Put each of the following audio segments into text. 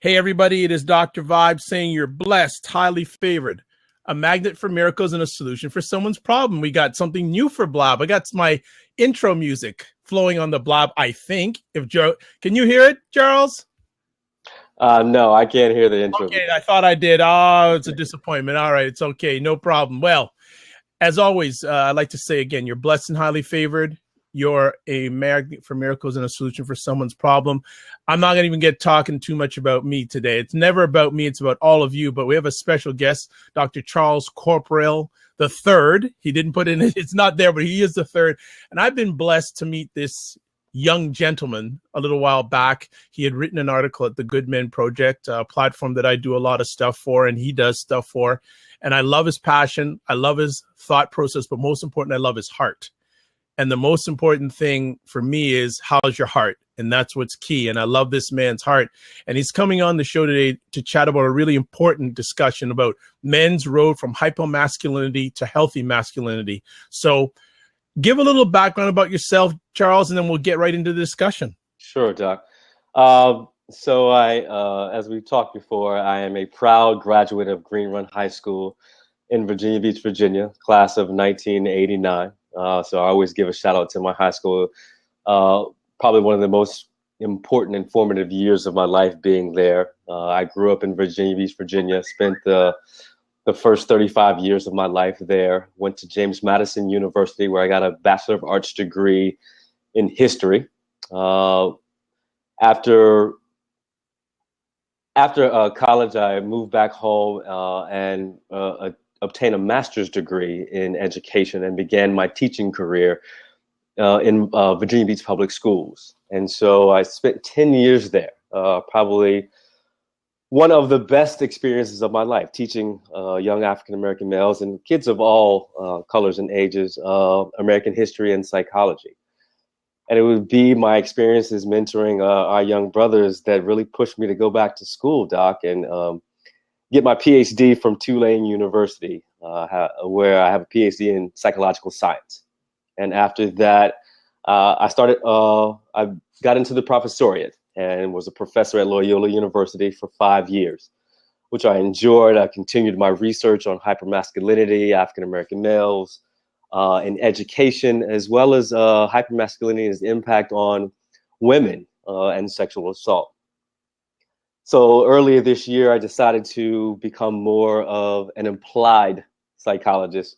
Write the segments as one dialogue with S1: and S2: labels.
S1: Hey, everybody, it is Dr. Vibe saying you're blessed, highly favored, a magnet for miracles and a solution for someone's problem. We got something new for Blab. I got my intro music flowing on the Blab, I think. If Joe, can you hear it, Charles?
S2: No, I can't hear the intro.
S1: Okay, I thought I did. Oh, it's a disappointment. All right, it's okay. No problem. Well, as always, I'd like to say again, you're blessed and highly favored. You're a magnet for miracles and a solution for someone's problem. I'm not going to even get talking too much about me today. It's never about me. It's about all of you. But we have a special guest, Dr. Charles Corprew the third. He didn't put in it. It's not there, but he is the third. And I've been blessed to meet this young gentleman a little while back. He had written an article at the Good Men Project, a platform that I do a lot of stuff for, and he does stuff for. And I love his passion. I love his thought process, but most important, I love his heart. And the most important thing for me is, how's your heart? And that's what's key. And I love this man's heart. And he's coming on the show today to chat about a really important discussion about men's road from hypermasculinity to healthy masculinity. So give a little background about yourself, Charles, and then we'll get right into the discussion.
S2: Sure, Doc. So as we talked before, I am a proud graduate of Green Run High School in Virginia Beach, Virginia, class of 1989. So I always give a shout out to my high school. Probably one of the most important and formative years of my life being there. I grew up in Virginia Beach, Virginia, spent the first 35 years of my life there, went to James Madison University where I got a Bachelor of Arts degree in history. After college, I moved back home and obtained a master's degree in education and began my teaching career in Virginia Beach Public Schools. And so I spent 10 years there, probably one of the best experiences of my life, teaching young African-American males and kids of all colors and ages, American history and psychology. And it would be my experiences mentoring our young brothers that really pushed me to go back to school, Doc, and get my PhD from Tulane University, where I have a PhD in psychological science. And after that, I got into the professoriate and was a professor at Loyola University for 5 years, which I enjoyed. I continued my research on hypermasculinity, African-American males, in education, as well as hypermasculinity and its impact on women and sexual assault. So earlier this year, I decided to become more of an applied psychologist.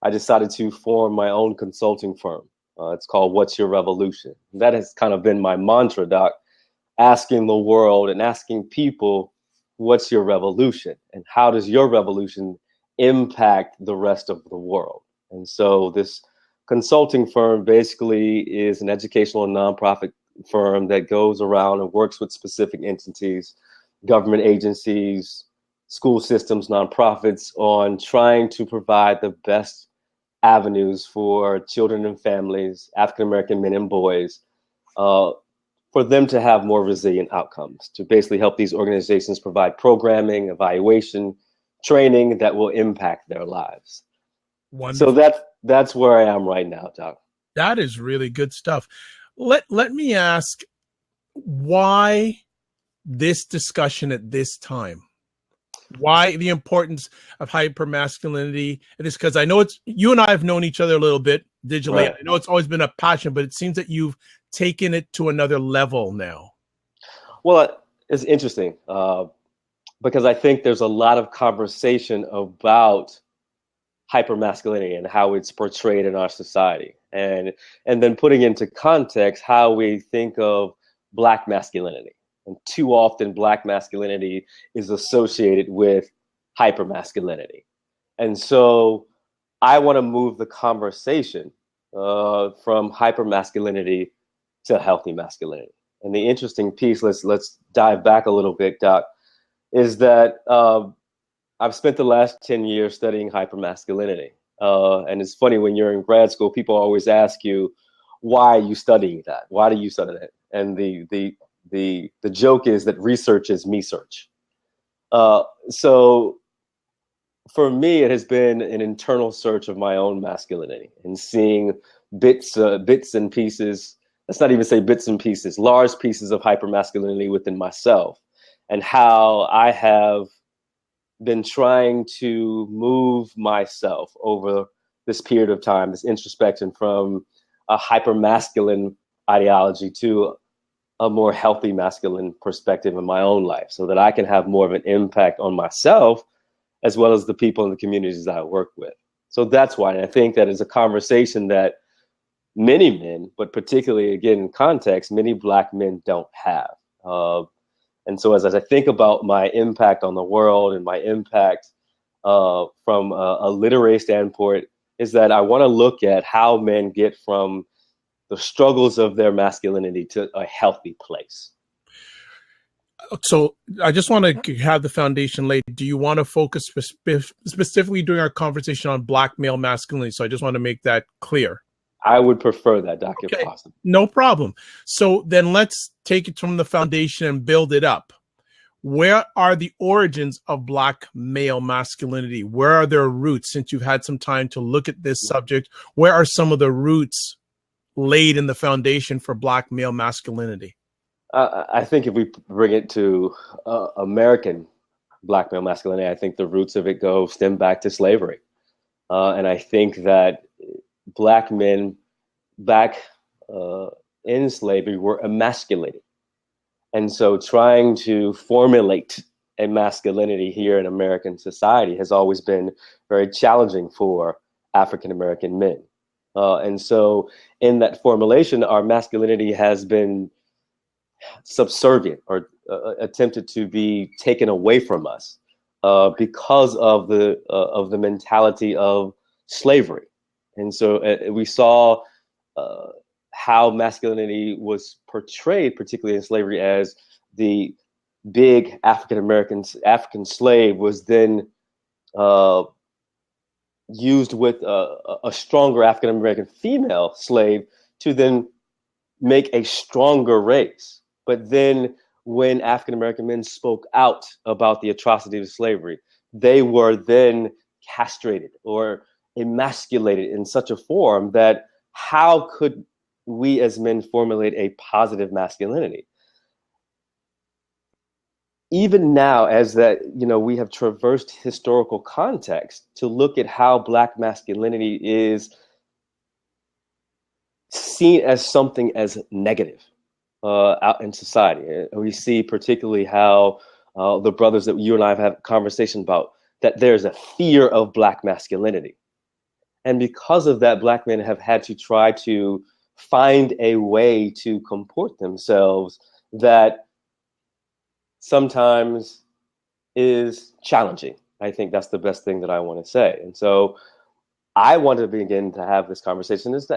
S2: I decided to form my own consulting firm. It's called What's Your Revolution? That has kind of been my mantra, Doc, asking the world and asking people, what's your revolution? And how does your revolution impact the rest of the world? And so this consulting firm basically is an educational and nonprofit firm that goes around and works with specific entities, government agencies, school systems, nonprofits on trying to provide the best avenues for children and families, African-American men and boys, for them to have more resilient outcomes, to basically help these organizations provide programming, evaluation, training that will impact their lives. Wonderful. So that's where I am right now, Doc.
S1: That is really good stuff. Let me ask, why this discussion at this time? Why the importance of hypermasculinity? It is because I know you and I have known each other a little bit digitally. Right. I know it's always been a passion, but it seems that you've taken it to another level now.
S2: Well, it's interesting because I think there's a lot of conversation about hypermasculinity and how it's portrayed in our society, and then putting into context how we think of Black masculinity. And too often Black masculinity is associated with hypermasculinity. And so I want to move the conversation from hypermasculinity to healthy masculinity. And the interesting piece, let's dive back a little bit, Doc, is that I've spent the last 10 years studying hypermasculinity. And it's funny, when you're in grad school, people always ask you, why are you studying that? Why do you study that? And the joke is that research is me search. So for me, it has been an internal search of my own masculinity and seeing bits and pieces. Let's not even say bits and pieces, large pieces of hypermasculinity within myself, and how I have been trying to move myself over this period of time, this introspection from a hypermasculine ideology to a more healthy masculine perspective in my own life, so that I can have more of an impact on myself as well as the people in the communities that I work with. So that's why, and I think that is a conversation that many men, but particularly again in context, many Black men don't have. And so as I think about my impact on the world and my impact from a literary standpoint, is that I want to look at how men get from the struggles of their masculinity to a healthy place.
S1: So I just want to have the foundation laid. Do you want to focus specifically during our conversation on Black male masculinity? So I just want to make that clear.
S2: I would prefer that, Doc, if possible.
S1: No problem. So then let's take it from the foundation and build it up. Where are the origins of Black male masculinity? Where are their roots? Since you've had some time to look at this subject, where are some of the roots laid in the foundation for Black male masculinity?
S2: I think if we bring it to American Black male masculinity, I think the roots of it stem back to slavery. And I think that Black men back in slavery were emasculated. And so trying to formulate a masculinity here in American society has always been very challenging for African-American men. And so in that formulation, our masculinity has been subservient or attempted to be taken away from us because of the mentality of slavery. And so we saw how masculinity was portrayed, particularly in slavery, as the big African slave was then used with a stronger African-American female slave to then make a stronger race. But then when African-American men spoke out about the atrocity of slavery, they were then castrated or emasculated in such a form that how could we as men formulate a positive masculinity? Even now, as that, we have traversed historical context to look at how Black masculinity is seen as something as negative out in society. We see particularly how the brothers that you and I have had a conversation about, that there's a fear of Black masculinity. And because of that, Black men have had to try to find a way to comport themselves that sometimes is challenging. I think that's the best thing that I want to say. And so I want to begin to have this conversation. This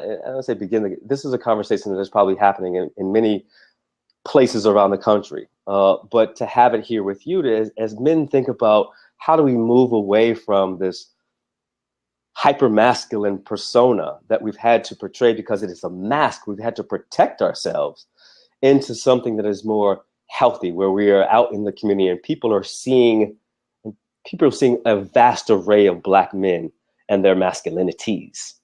S2: is a conversation that is probably happening in many places around the country. But to have it here with you, as men think about how do we move away from this hypermasculine persona that we've had to portray because it is a mask, we've had to protect ourselves, into something that is more healthy, where we are out in the community and people are seeing a vast array of Black men and their masculinities.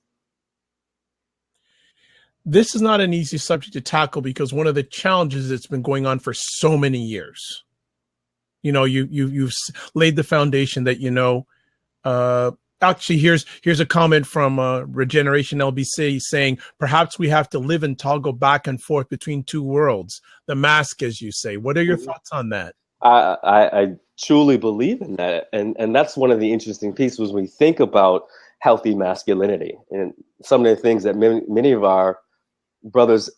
S1: This is not an easy subject to tackle because one of the challenges that's been going on for so many years. You've laid the foundation that actually, here's a comment from Regeneration LBC saying, perhaps we have to live and toggle back and forth between two worlds, the mask, as you say. What are your thoughts on that?
S2: I truly believe in that. And that's one of the interesting pieces when we think about healthy masculinity. And some of the things that many of our brothers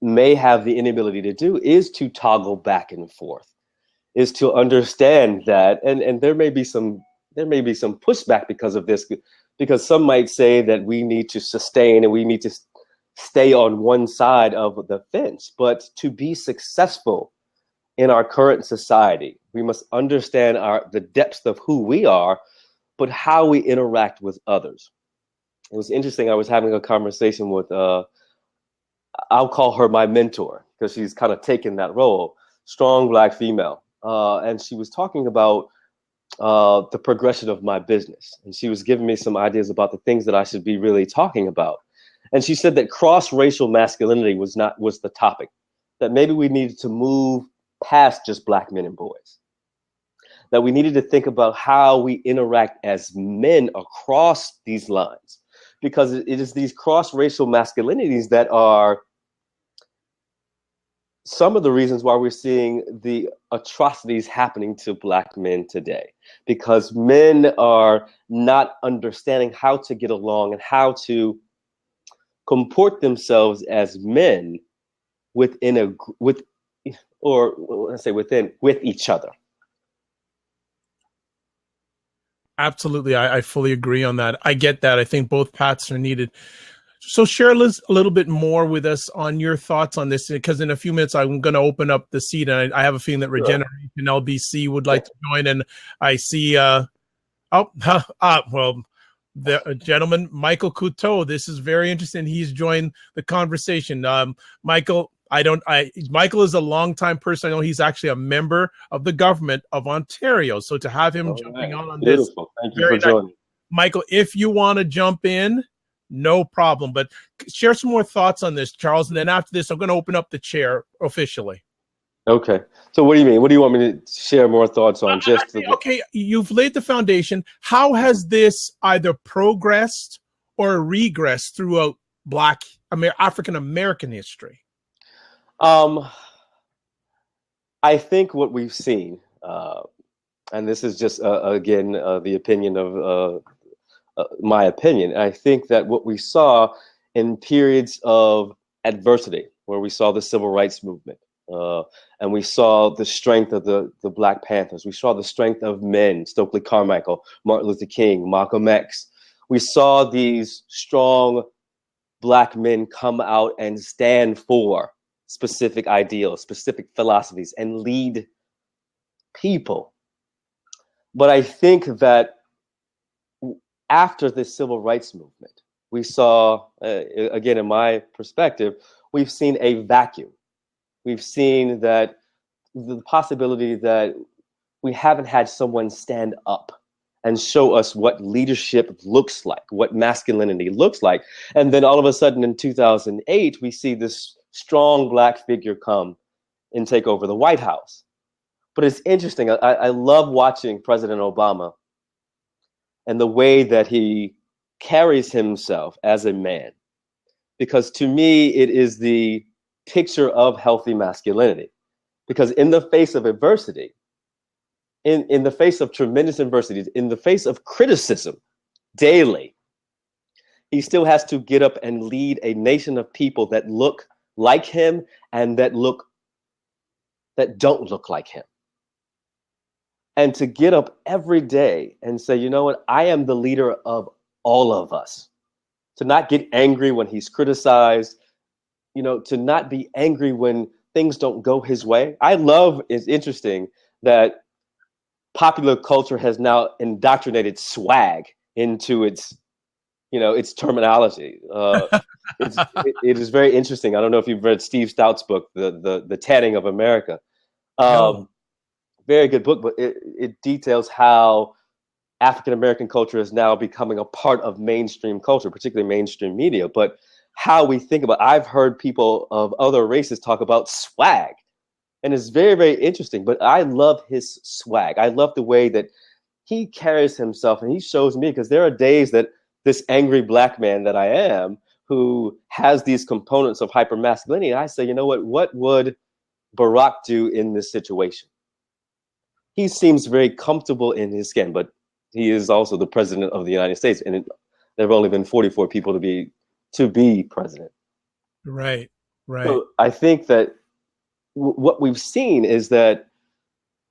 S2: may have the inability to do is to toggle back and forth, is to understand that, and there may be some pushback because of this, because some might say that we need to sustain and we need to stay on one side of the fence. But to be successful in our current society, we must understand the depths of who we are, but how we interact with others. It was interesting. I was having a conversation with, I'll call her my mentor because she's kind of taken that role, strong Black female. And she was talking about the progression of my business. And she was giving me some ideas about the things that I should be really talking about. And she said that cross-racial masculinity was the topic, that maybe we needed to move past just black men and boys. That we needed to think about how we interact as men across these lines, because it is these cross-racial masculinities that are some of the reasons why we're seeing the atrocities happening to black men today, because men are not understanding how to get along and how to comport themselves as men with each other.
S1: Absolutely. I fully agree on that. I get that. I think both paths are needed. So share a little bit more with us on your thoughts on this, because in a few minutes I'm going to open up the seat, and I have a feeling that Regeneration LBC would like to join. And I see, the gentleman, Michael Couteau. This is very interesting. He's joined the conversation. Michael, Michael is a longtime person. I know he's actually a member of the government of Ontario. So to have him jumping on
S2: Beautiful.
S1: this,
S2: thank you for joining.
S1: Nice. Michael, if you want to jump in, no problem. But share some more thoughts on this, Charles. And then after this, I'm going to open up the chair officially.
S2: Okay. So what do you mean? What do you want me to share more thoughts on?
S1: Okay, you've laid the foundation. How has this either progressed or regressed throughout African American history?
S2: I think what we've seen, and this is just again the opinion of my opinion. I think that what we saw in periods of adversity, where we saw the civil rights movement, and we saw the strength of the Black Panthers, we saw the strength of men, Stokely Carmichael, Martin Luther King, Malcolm X. We saw these strong Black men come out and stand for specific ideals, specific philosophies, and lead people. But I think that after the civil rights movement, we saw, again, in my perspective, we've seen a vacuum. We've seen that the possibility that we haven't had someone stand up and show us what leadership looks like, what masculinity looks like. And then all of a sudden in 2008, we see this strong Black figure come and take over the White House. But it's interesting. I love watching President Obama and the way that he carries himself as a man, because to me, it is the picture of healthy masculinity. Because in the face of adversity, in the face of tremendous adversity, in the face of criticism daily, he still has to get up and lead a nation of people that look like him and that don't look like him. And to get up every day and say, you know what, I am the leader of all of us. To not get angry when he's criticized, to not be angry when things don't go his way. It's interesting that popular culture has now indoctrinated swag into its terminology. It is very interesting. I don't know if you've read Steve Stout's book, The Tanning of America.
S1: No.
S2: Very good book, but it details how African American culture is now becoming a part of mainstream culture, particularly mainstream media. But how we think about, I've heard people of other races talk about swag, and it's very, very interesting. But I love his swag. I love the way that he carries himself, and he shows me, because there are days that this angry Black man that I am, who has these components of hypermasculinity, and I say, you know what would Barack do in this situation? He seems very comfortable in his skin, but he is also the president of the United States, and there have only been 44 people to be president.
S1: Right.
S2: So I think that what we've seen is that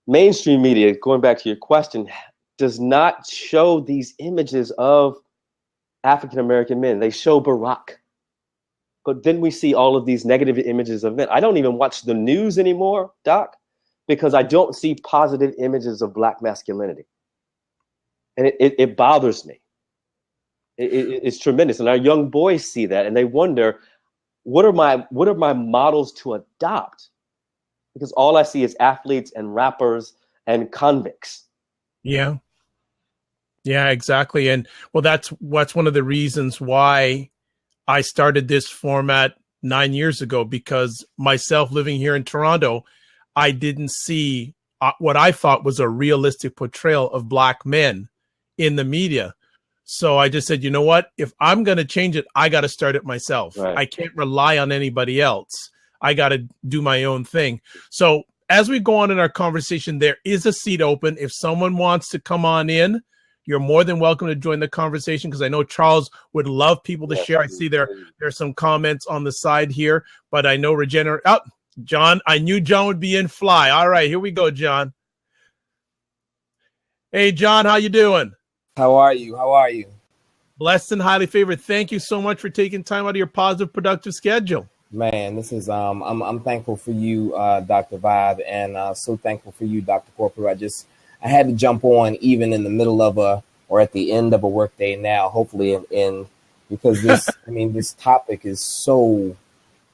S2: mainstream media, going back to your question, does not show these images of African American men. They show Barack, but then we see all of these negative images of men. I don't even watch the news anymore, Doc, because I don't see positive images of Black masculinity. And it bothers me. It's tremendous. And our young boys see that and they wonder, what are my models to adopt? Because all I see is athletes and rappers and convicts.
S1: Yeah. Yeah, exactly. And well, that's one of the reasons why I started this format 9 years ago, because myself living here in Toronto, I didn't see what I thought was a realistic portrayal of Black men in the media. So I just said, you know what? If I'm going to change it, I got to start it myself.
S2: Right.
S1: I can't rely on anybody else. I got to do my own thing. So as we go on in our conversation, there is a seat open. If someone wants to come on in, you're more than welcome to join the conversation, because I know Charles would love people to share. I see there's some comments on the side here, but I know John, I knew John would be in fly. All right, here we go, John. Hey, John, how you doing?
S3: How are you? How are you?
S1: Blessed and highly favored. Thank you so much for taking time out of your positive, productive schedule.
S3: Man, this is I'm thankful for you, Dr. Vibe, and so thankful for you, Dr. Corprew. I had to jump on even in the middle of or at the end of a workday now, hopefully, in because this this topic is so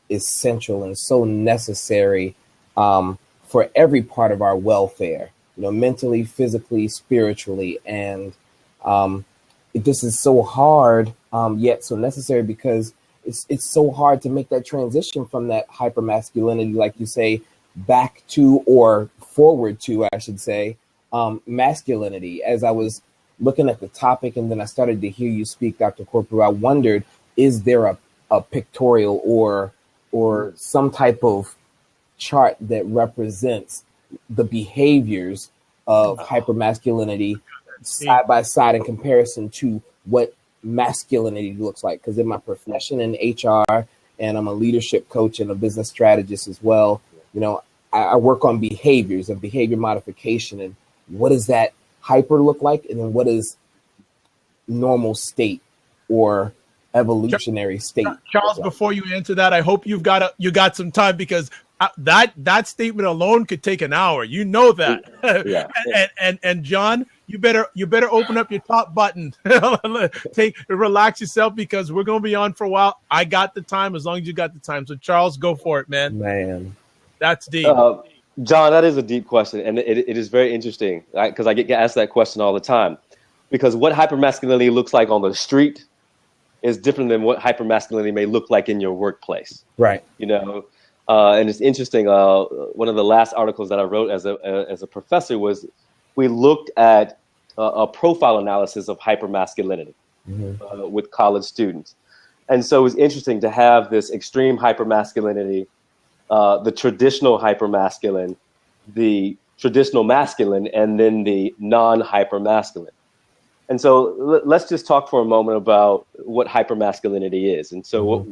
S3: essential and so necessary for every part of our welfare, mentally, physically, spiritually, and this is so hard yet so necessary, because it's so hard to make that transition from that hypermasculinity, like you say, back to, or forward to, I should say, masculinity. As I was looking at the topic and then I started to hear you speak, Dr. Corprew, I wondered, is there a pictorial or some type of chart that represents the behaviors of hypermasculinity side by side in comparison to what masculinity looks like? Because in my profession in HR, and I'm a leadership coach and a business strategist as well, I work on behaviors and behavior modification, and what does that hyper look like, and then what is normal state or evolutionary state?
S1: Charles, before you answer that, I hope you got some time, because that statement alone could take an hour. You know that.
S2: Yeah.
S1: and John, you better open up your top button. Relax yourself, because we're gonna be on for a while. I got the time, as long as you got the time. So Charles, go for it, man.
S3: Man,
S1: that's deep.
S2: John, that is a deep question, and it is very interesting, because I get asked that question all the time. Because what hypermasculinity looks like on the street is different than what hypermasculinity may look like in your workplace.
S3: Right.
S2: And it's interesting. One of the last articles that I wrote as a professor was, we looked at a profile analysis of hypermasculinity with college students, and so it was interesting to have this extreme hypermasculinity, the traditional hypermasculine, the traditional masculine, and then the non-hypermasculine. And so let's just talk for a moment about what hypermasculinity is. And so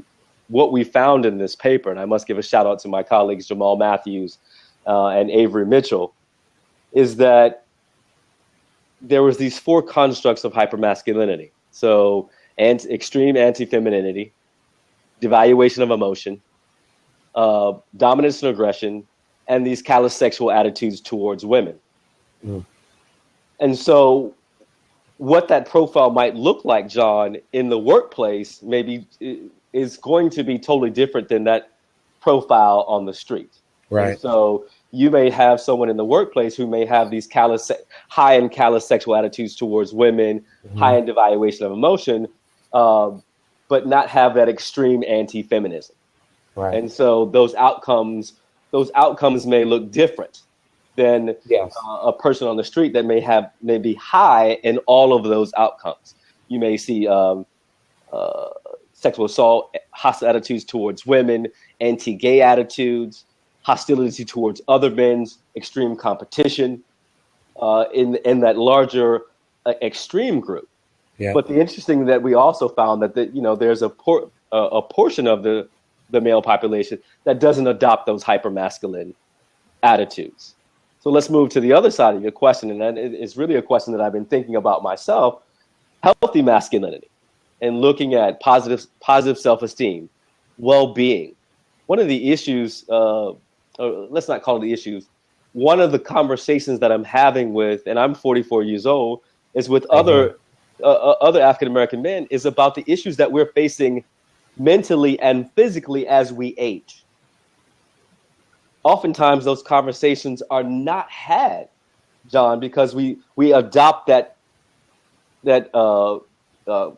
S2: what we found in this paper, and I must give a shout out to my colleagues Jamal Matthews and Avery Mitchell, is that there was these four constructs of hypermasculinity. So extreme anti-femininity, devaluation of emotion, dominance and aggression, and these callous sexual attitudes towards women. And so what that profile might look like, John, in the workplace maybe is going to be totally different than that profile on the street.
S3: Right.
S2: And so you may have someone in the workplace who may have these high-end callous sexual attitudes towards women, high-end devaluation of emotion, but not have that extreme anti-feminism.
S3: Right.
S2: And so those outcomes may look different than a person on the street that may be high in all of those outcomes. You may see sexual assault, hostile attitudes towards women, anti-gay attitudes, hostility towards other men, extreme competition in that larger extreme group.
S3: Yeah.
S2: But the interesting that we also found that there's a portion of the male population that doesn't adopt those hypermasculine attitudes. So let's move to the other side of your question, and that is really a question that I've been thinking about myself: healthy masculinity, and looking at positive self-esteem, well-being. One of the issues, let's not call it the issues, one of the conversations that I'm having with, and I'm 44 years old, is with other African-American men, is about the issues that we're facing mentally and physically as we age. Oftentimes those conversations are not had, John, because we adopt that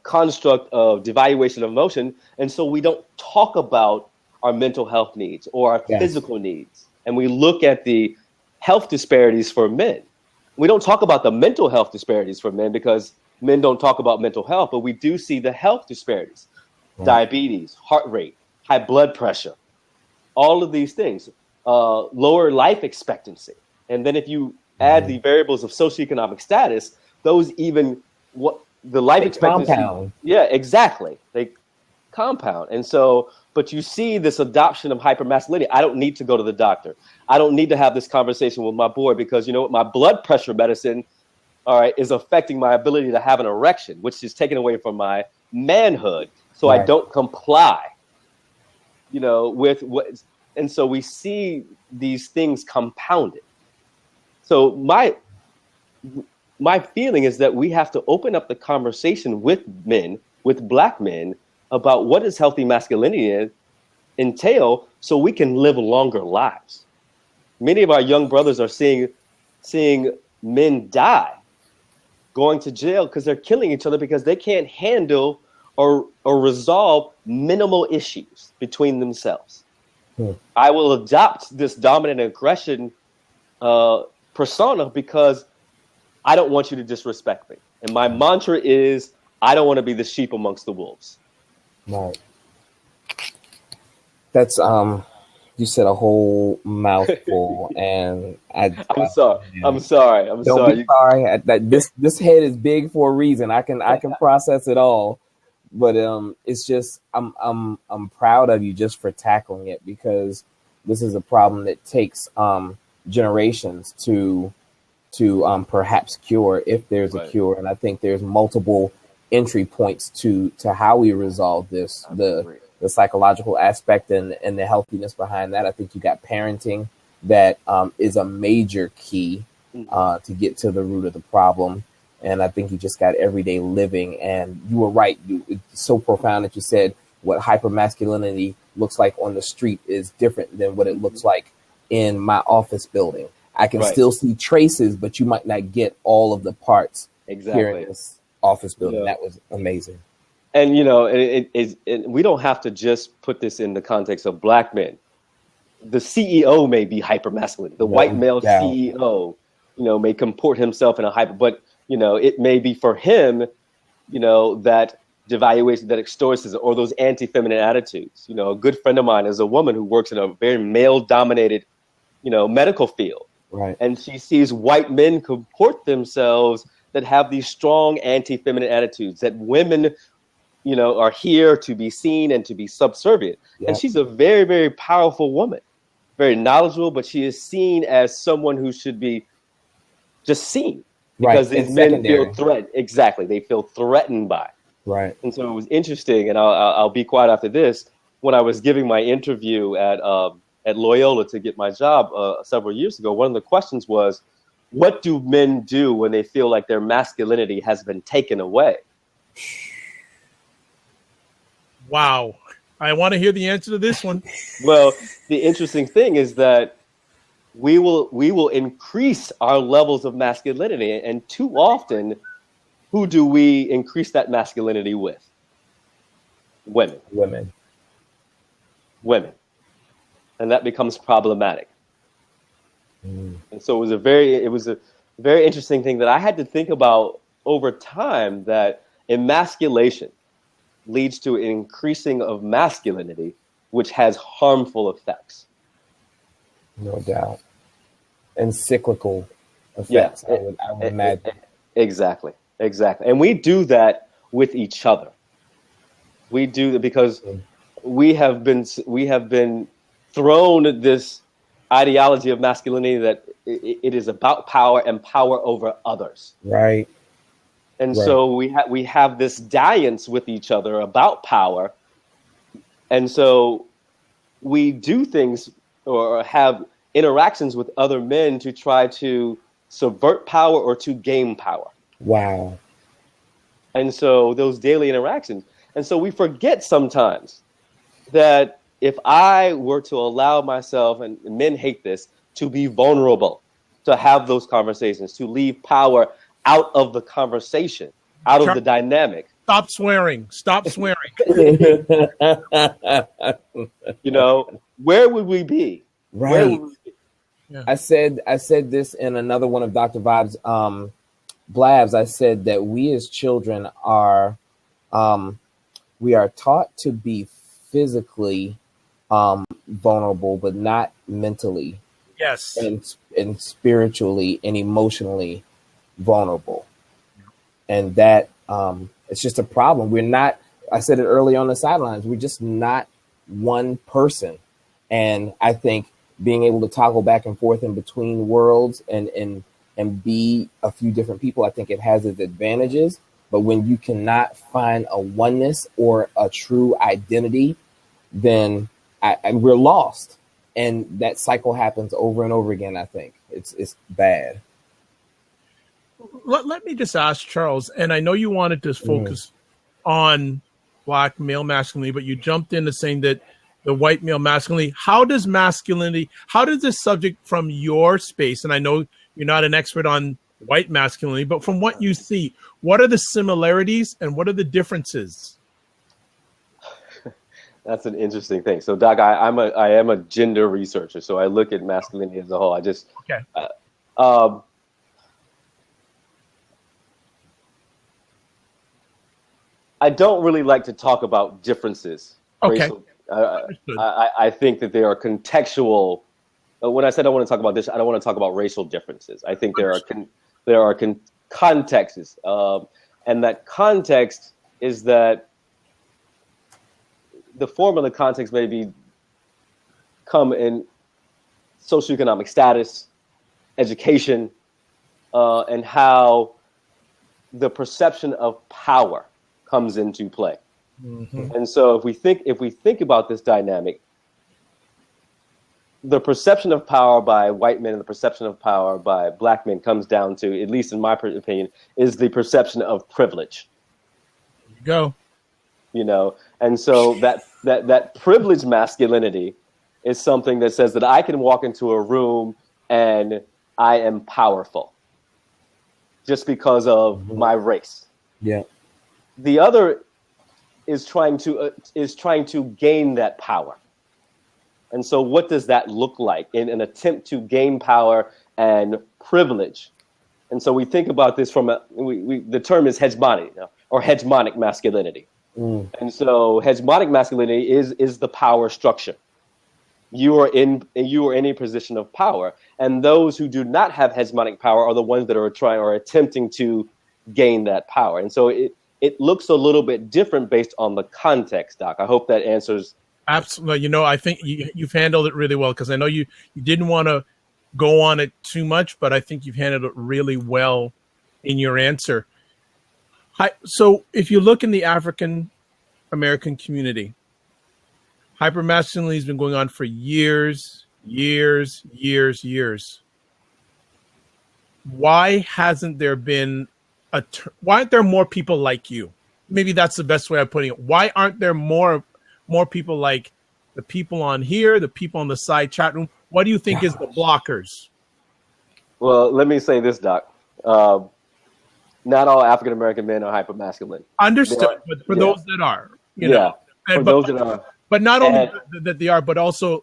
S2: construct of devaluation of emotion, and so we don't talk about our mental health needs or our physical needs. and we look at the health disparities for men. We don't talk about the mental health disparities for men because men don't talk about mental health, but we do see the health disparities, diabetes, heart rate, high blood pressure, all of these things, lower life expectancy. And then if you add the variables of socioeconomic status, those even what the life expectancy.
S3: Compound.
S2: Yeah, exactly. They compound. And so, but you see this adoption of hypermasculinity. I don't need to go to the doctor. I don't need to have this conversation with my board because you know what? My blood pressure medicine, all right, is affecting my ability to have an erection, which is taken away from my manhood. So I don't comply, you know, with what. And so we see these things compounded. So my feeling is that we have to open up the conversation with men, with Black men, about what does healthy masculinity entail so we can live longer lives. Many of our young brothers are seeing men die, going to jail because they're killing each other because they can't handle or resolve minimal issues between themselves. I will adopt this dominant aggression persona because I don't want you to disrespect me. And my mantra is, I don't want to be the sheep amongst the wolves.
S3: Right. That's you said a whole mouthful, and I'm
S2: sorry. I'm sorry.
S3: Don't be sorry. This head is big for a reason. I can process it all, but it's just I'm proud of you just for tackling it, because this is a problem that takes generations to perhaps cure, if there's a cure. And I think there's multiple entry points to how we resolve this, the psychological aspect and the healthiness behind that. I think you got parenting that is a major key to get to the root of the problem. And I think you just got everyday living. And you were right. It's so profound that you said what hypermasculinity looks like on the street is different than what it looks like in my office building. I can still see traces, but you might not get all of the parts here in this office building. That was amazing.
S2: And, you know, we don't have to just put this in the context of Black men. The CEO may be hypermasculine. The white male CEO, you know, may comport himself in a hyper, but, you know, it may be for him, you know, that devaluation, that extortion, or those anti-feminine attitudes. You know, a good friend of mine is a woman who works in a very male-dominated, you know, medical field.
S3: Right.
S2: And she sees white men comport themselves that have these strong anti-feminine attitudes, that women, you know, are here to be seen and to be subservient. Yep. And she's a very, very powerful woman, very knowledgeable, but she is seen as someone who should be just seen because these men feel threatened. Exactly. They feel threatened by.
S3: Right.
S2: And so it was interesting. And I'll be quiet after this. When I was giving my interview at Loyola to get my job several years ago, one of the questions was, what do men do when they feel like their masculinity has been taken away?
S1: Wow. I want to hear the answer to this one.
S2: Well, the interesting thing is that we will increase our levels of masculinity. And too often, who do we increase that masculinity with? Women. And that becomes problematic. And so it was a very interesting thing that I had to think about over time, that emasculation leads to an increasing of masculinity, which has harmful effects.
S3: No doubt. And cyclical effects, I would imagine. Exactly.
S2: And we do that with each other. We do that because we have been thrown this ideology of masculinity that it is about power and power over others.
S3: Right.
S2: And so we have this dalliance with each other about power. And so we do things or have interactions with other men to try to subvert power or to gain power.
S3: Wow.
S2: And so those daily interactions. And so we forget sometimes that if I were to allow myself, and men hate this, to be vulnerable, to have those conversations, to leave power out of the conversation, out of the dynamic.
S1: Stop swearing.
S2: You know, where would we be?
S3: Right.
S1: Yeah.
S3: I said this in another one of Dr. Vibe's blabs. I said that we as children are we are taught to be physically vulnerable, but not mentally
S1: Yes.
S3: and spiritually and emotionally vulnerable. And that it's just a problem. We're not, I said it early on the sidelines, we're just not one person. And I think being able to toggle back and forth in between worlds and be a few different people, I think it has its advantages. But when you cannot find a oneness or a true identity, then we're lost. And that cycle happens over and over again. I think it's bad.
S1: Let me just ask Charles, and I know you wanted to focus on Black male masculinity, but you jumped into saying that the white male masculinity. How does this subject from your space, and I know you're not an expert on white masculinity, but from what you see, what are the similarities and what are the differences?
S2: That's an interesting thing. So, Doc, I am a gender researcher, so I look at masculinity as a whole. I don't really like to talk about differences.
S1: Okay.
S2: I think that they are contextual. When I said I want to talk about this, I don't want to talk about racial differences. I think there are contexts, and that context is that the form of the context may come in socioeconomic status, education, and how the perception of power comes into play. Mm-hmm. And so if we think about this dynamic, the perception of power by white men and the perception of power by Black men comes down to, at least in my opinion, is the perception of privilege.
S1: There you go.
S2: You know, and so that privileged masculinity is something that says that I can walk into a room and I am powerful just because of my race.
S3: Yeah.
S2: The other is trying to gain that power. And so what does that look like in an attempt to gain power and privilege? And so we think about this from the term is hegemony, or hegemonic masculinity. Mm. And so hegemonic masculinity is the power structure. You are in a position of power, and those who do not have hegemonic power are the ones that are attempting to gain that power. And so it looks a little bit different based on the context, Doc. I hope that answers.
S1: Absolutely. You know, I think you've handled it really well, because I know you didn't want to go on it too much, but I think you've handled it really well in your answer. So if you look in the African American community, hypermasculinity has been going on for years. Why hasn't there been why aren't there more people like you? Maybe that's the best way of putting it. Why aren't there more people like the people on here, the people on the side chat room? What do you think is the blockers?
S2: Well, let me say this, Doc. Not all African American men are hypermasculine.
S1: Understood, but for those that are, you know, but not only that they are, but also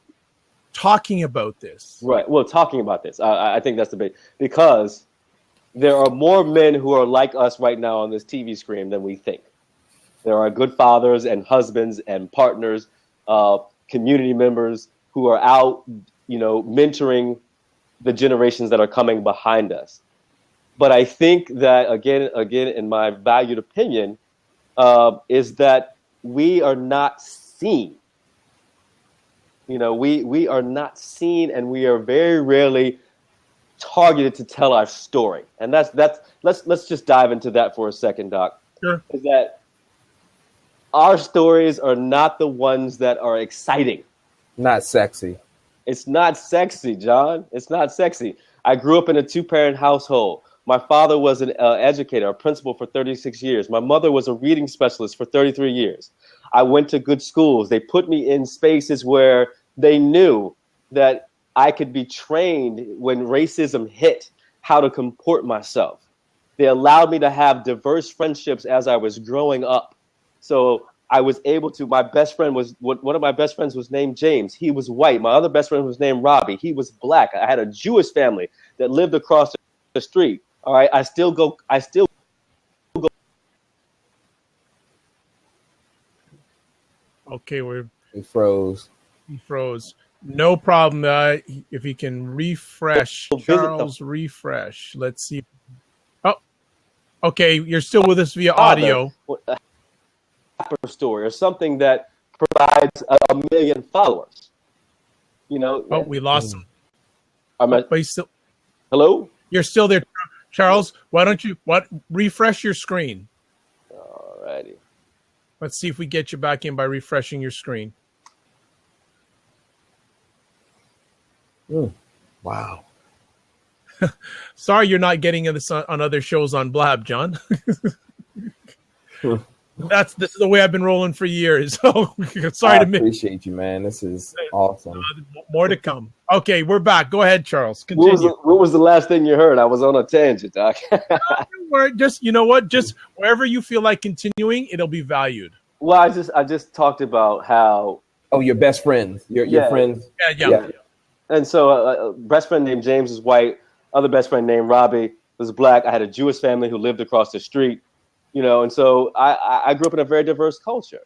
S1: talking about this.
S2: Right. Well, talking about this, I think that's the big, because there are more men who are like us right now on this TV screen than we think. There are good fathers and husbands and partners, community members who are out, you know, mentoring the generations that are coming behind us. But I think that again, in my valued opinion, is that we are not seen. You know, we are not seen, and we are very rarely targeted to tell our story. And let's just dive into that for a second, Doc.
S1: Sure.
S2: Is that our stories are not the ones that are exciting.
S3: Not sexy.
S2: It's not sexy, John. It's not sexy. I grew up in a two-parent household. My father was an educator, a principal for 36 years. My mother was a reading specialist for 33 years. I went to good schools. They put me in spaces where they knew that I could be trained when racism hit, how to comport myself. They allowed me to have diverse friendships as I was growing up. So I was able to, my best friend was, one of my best friends was named James. He was white. My other best friend was named Robbie. He was black. I had a Jewish family that lived across the street. All right. I still go.
S1: Okay,
S3: He froze.
S1: he froze. No problem. If you can refresh, Charles, refresh. Let's see. Oh, okay. You're still with us via audio.
S2: A story or something that provides a million followers. You know.
S1: Oh, we lost him.
S2: But
S1: he's still.
S2: Hello.
S1: You're still there, Charles. Why don't you refresh your screen?
S2: All righty.
S1: Let's see if we get you back in by refreshing your screen.
S3: Wow.
S1: Sorry you're not getting this on other shows on Blab, John. This is the way I've been rolling for years. So sorry to miss.
S3: I appreciate you, man. This is awesome.
S1: More to come. Okay, we're back. Go ahead, Charles. Continue.
S2: What was the last thing you heard? I was on a tangent, Doc.
S1: Just, you know what? Just wherever you feel like continuing, it'll be valued.
S2: Well, I just talked about how.
S3: Oh, your best friends. Your friends.
S1: Yeah.
S2: And so, best friend named James is white. Other best friend named Robbie was black. I had a Jewish family who lived across the street. You know, and so I grew up in a very diverse culture.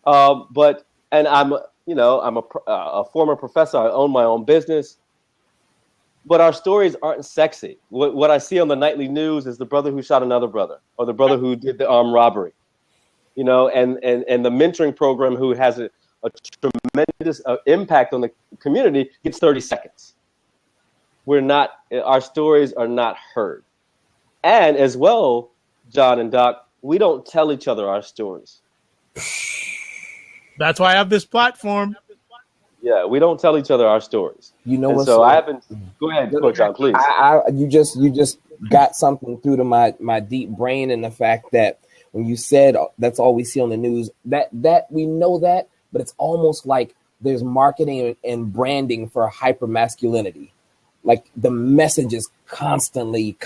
S2: And I'm a former professor. I own my own business. But our stories aren't sexy. What I see on the nightly news is the brother who shot another brother, or the brother who did the armed robbery. You know, and the mentoring program who has a tremendous impact on the community gets 30 seconds. Our stories are not heard. And as well, John and Doc, we don't tell each other our stories.
S1: That's why I have this platform.
S2: Yeah, we don't tell each other our stories.
S3: You know what?
S2: So I haven't. Go ahead, John, please.
S3: You just got something through to my deep brain, and the fact that when you said that's all we see on the news, that we know that, but it's almost like there's marketing and branding for hypermasculinity. Like the message is constantly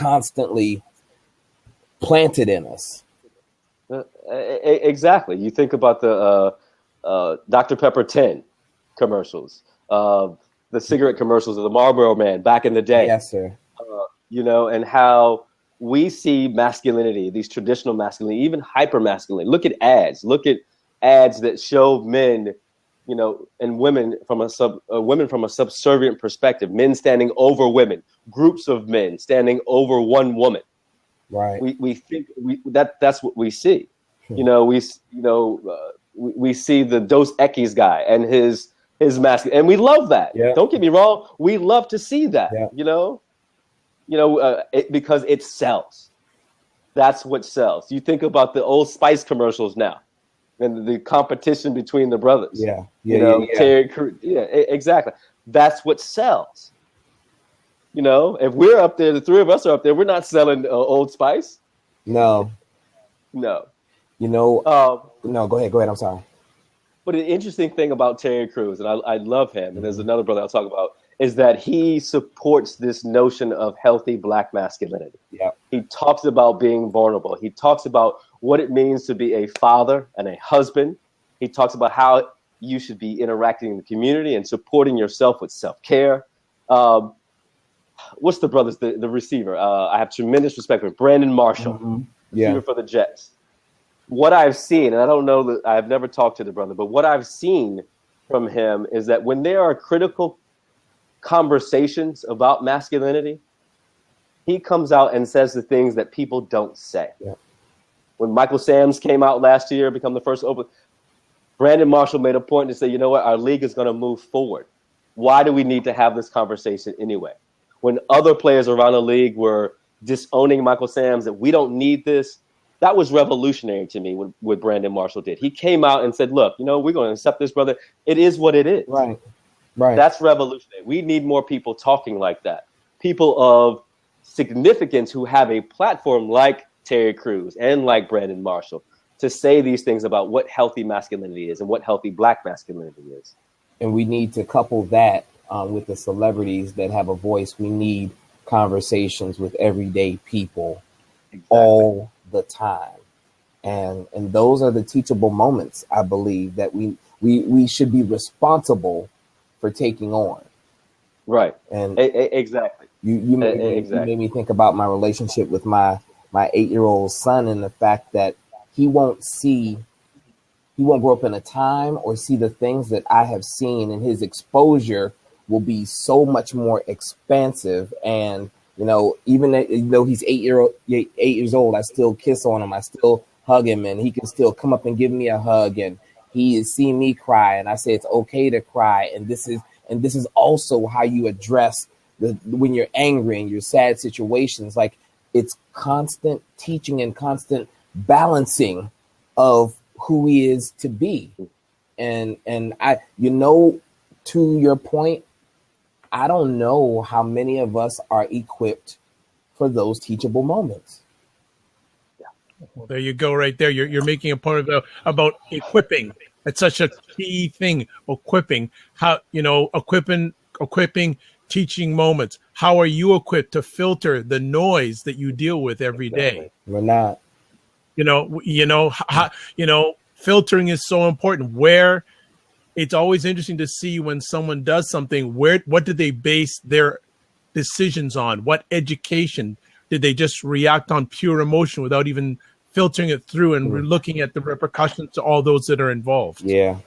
S3: planted in us.
S2: Exactly. You think about the Dr. Pepper 10 commercials, the cigarette commercials of the Marlboro Man back in the day.
S3: Yes, sir.
S2: You know, and how we see masculinity, these traditional masculinity, even hypermasculinity. Look at ads. Look at ads that show men, you know, and women from a subservient perspective. Men standing over women, groups of men standing over one woman.
S3: Right.
S2: We think that's what we see. You know, we see the Dos Equis guy and his mask, and we love that.
S3: Yeah.
S2: Don't get me wrong, we love to see that. Yeah. Because it sells. That's what sells. You think about the Old Spice commercials now, and the competition between the brothers. Terry Crews. Yeah, exactly. That's what sells. You know, if we're up there, the three of us are up there, we're not selling Old Spice.
S3: No. You know, no, go ahead. I'm sorry.
S2: But an interesting thing about Terry Crews, and I love him, and there's another brother I'll talk about, is that he supports this notion of healthy Black masculinity.
S3: Yeah.
S2: He talks about being vulnerable. He talks about what it means to be a father and a husband. He talks about how you should be interacting in the community and supporting yourself with self-care. What's the brothers, the receiver? I have tremendous respect for Brandon Marshall, receiver for the Jets. What I've seen, and I don't know that I've never talked to the brother, but what I've seen from him is that when there are critical conversations about masculinity, he comes out and says the things that people don't say. Yeah. When Michael Sam's came out last year, become the first open, Brandon Marshall made a point to say, you know what, our league is going to move forward. Why do we need to have this conversation anyway? When other players around the league were disowning Michael Sam's, that we don't need this, that was revolutionary to me what Brandon Marshall did. He came out and said, look, you know, we're going to accept this, brother. It is what it is.
S3: Right.
S2: That's revolutionary. We need more people talking like that. People of significance who have a platform like Terry Crews and like Brandon Marshall to say these things about what healthy masculinity is and what healthy Black masculinity is.
S3: And we need to couple that with the celebrities that have a voice. We need conversations with everyday people all the time. And those are the teachable moments, I believe, that we should be responsible for taking on.
S2: Right.
S3: And
S2: exactly.
S3: You made me think about my relationship with my 8-year-old son, and the fact that he won't grow up in a time or see the things that I have seen, and his exposure will be so much more expansive. And, you know, even though he's 8 years old, I still kiss on him. I still hug him, and he can still come up and give me a hug. And he has seen me cry, and I say it's okay to cry. And this is also how you address when you're angry and you're sad situations. Like, it's constant teaching and constant balancing of who he is to be. And I, you know, to your point, I don't know how many of us are equipped for those teachable moments.
S1: Well, there you go, right there. You're making a point about equipping. It's such a key thing. Equipping, how, you know, equipping teaching moments. How are you equipped to filter the noise that you deal with every day?
S3: We're not.
S1: Filtering is so important. Where it's always interesting to see when someone does something, what did they base their decisions on? What education did they just react on pure emotion without even filtering it through and looking at the repercussions to all those that are involved?
S3: Yeah.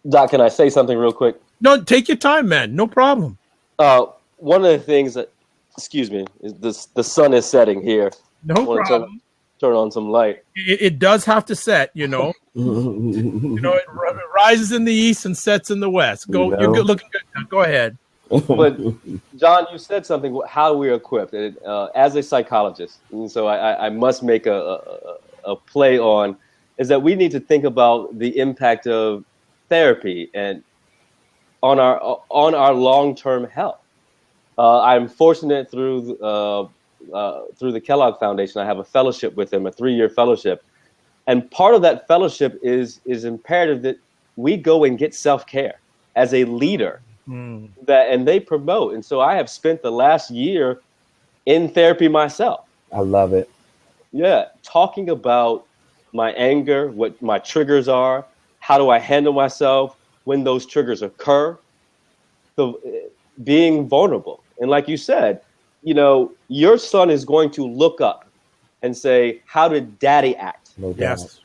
S2: Doc, can I say something real quick?
S1: No, take your time, man. No problem.
S2: One of the things that, excuse me, is the sun is setting here.
S1: No problem.
S2: Turn on some light.
S1: It does have to set, you know. It rises in the east and sets in the west. You're good looking good. Go ahead.
S2: But John, you said something. How we're equipped as a psychologist, and so I must make a play on is that we need to think about the impact of therapy and on our long-term health. I'm fortunate through the Kellogg Foundation. I have a fellowship with them, a 3-year fellowship, and part of that fellowship is imperative that we go and get self-care as a leader. And they promote. And so I have spent the last year in therapy myself.
S3: I love it.
S2: Yeah. Talking about my anger, what my triggers are, how do I handle myself when those triggers occur, being vulnerable. And like you said, you know, your son is going to look up and say, how did daddy act?
S3: No doubt.
S1: Yes.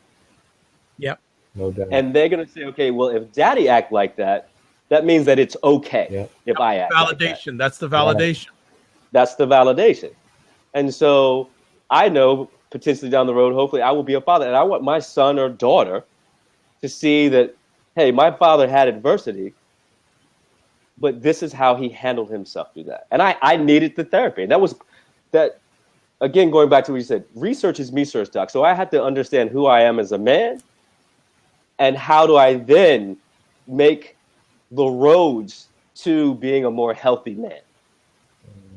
S1: Yep.
S3: No doubt.
S2: And they're going to say, okay, well, if daddy act like that, that means that it's okay if I act
S1: validation.
S2: Like that.
S1: That's the validation.
S2: That's the validation. And so I know potentially down the road, hopefully I will be a father. And I want my son or daughter to see that, hey, my father had adversity, but this is how he handled himself through that. And I needed the therapy. And that, again, going back to what you said, research is research, Doc. So I had to understand who I am as a man and how do I then make the roads to being a more healthy man.